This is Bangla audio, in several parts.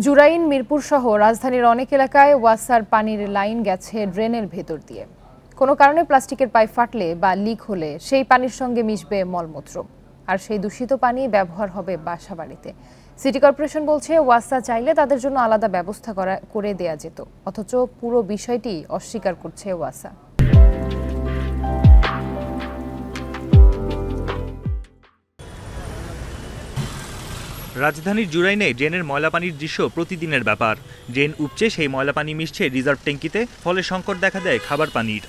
জুরাইন মিরপুর সহ রাজধানীর অনেক এলাকায় ওয়াসার পানির লাইন গেছে ড্রেনের ভেতর দিয়ে। কোনো কারণে প্লাস্টিকের পাইপ ফাটলে বা লিক হলে সেই পানির সঙ্গে মিশবে মলমূত্র, আর সেই দূষিত পানি ব্যবহার হবে বাসাবাড়িতে। সিটি কর্পোরেশন বলছে ওয়াসা চাইলে তাদের জন্য আলাদা ব্যবস্থা করে দেয়া যেত, অথচ পুরো বিষয়টি অস্বীকার করছে ওয়াসা। রাজধানীর জুরাইনে ড্রেনের ময়লা পানির দৃশ্য প্রতিদিনের ব্যাপার। ড্রেন উপচে সেই ময়লা পানি মিশছে রিজার্ভ ট্যাঙ্কিতে, ফলে সংকট দেখা দেয় খাবার পানির।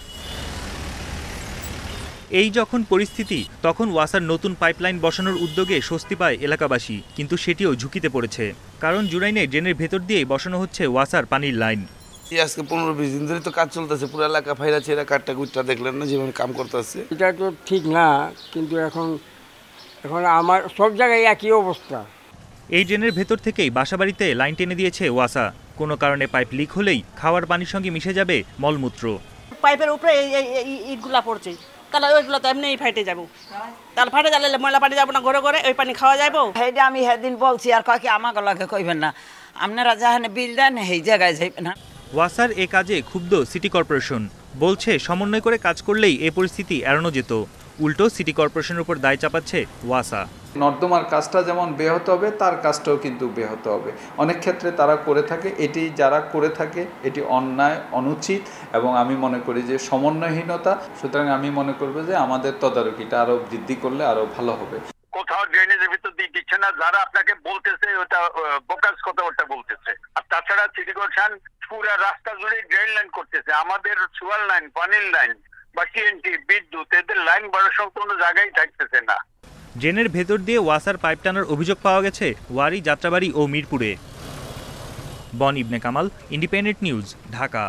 এই যখন পরিস্থিতি, তখন ওয়াসার নতুন পাইপলাইন বসানোর উদ্যোগে স্বস্তি পায় এলাকাবাসী, কিন্তু সেটিও ঝুঁকিতে পড়েছে। কারণ জুরাইনে ড্রেনের ভেতর দিয়েই বসানো হচ্ছে ওয়াসার পানির লাইন। আজকে 15-20 দিন ধরে তো কাজ চলতেছে, পুরো এলাকা ফাইরাছে, এরা কাঠটা কুটটা দেখলেন না যেভাবে কাম করতেছে। এটা তো ঠিক না, কিন্তু এখন আমার সব জায়গায় একই অবস্থা। এই ড্রেনের ভেতর থেকেই বাসাবাড়িতে লাইন টেনে দিয়েছে ওয়াসা। কোনো কারণে পাইপ লিক হলেই খাওয়ার পানির সঙ্গে মিশে যাবে মলমূত্র। পাইপের উপরে ইটগুলা পড়ছে, তাহলে ওইগুলো তো এমনি ফাইটে যাবো, তাহলে ফাটে যাবে, ময়লা পানি যাবো না, ঘরে ঘরে ওই পানি খাওয়া যাবো। সেইটা আমি সেদিন বলছি, আর কয়েক আমাকে লাগে কইবেন না, আপনারা যাহানে বিল দেন সেই জায়গায় যাইবেন না। ওয়াসার এ কাজে ক্ষুব্ধ সিটি কর্পোরেশন, বলছে সমন্বয় করে কাজ করলেই এ পরিস্থিতি এড়ানো যেত। উল্টো সিটি কর্পোরেশনের উপর দায় চাপাচ্ছে ওয়াসা। নর্দমার কাজটা যেমন ব্যাহত হবে, তার কাজটাও কিন্তু ব্যাহত হবে। অনেক ক্ষেত্রে তারা করে থাকে, এটি যারা করে থাকে এটি অন্যায়, অনুচিত, এবং আমি মনে করি যে সমন্বয়হীনতা। সুতরাং আমি মনে করব যে আমাদের তদারকিটা আরো বৃদ্ধি করলে আরো ভালো হবে। কোথাও ড্রেনেজের ভিতর দিয়ে দিচ্ছে না, যারা আপনাকে বলতেছে ওটা বোকাস কথা ওটা বলতেছে। আর তাছাড়া সিটি কর্পোরেশন পুরো রাস্তা জুড়ে ড্রেন লাইন করতেছে, আমাদের সুয়ার লাইন, পানির লাইন বা টিএনটি, বিদ্যুৎ, এদের লাইন বড় সব কোনো জায়গায় থাকতেছে না। ড্রেনের ভেতর দিয়ে ওয়াসার পাইপ টানার অভিযোগ পাওয়া গেছে ওয়ারী, যাত্রাবাড়ী ও মিরপুরে। বন ইবনে কামাল, ইন্ডিপেন্ডেন্ট নিউজ, ঢাকা।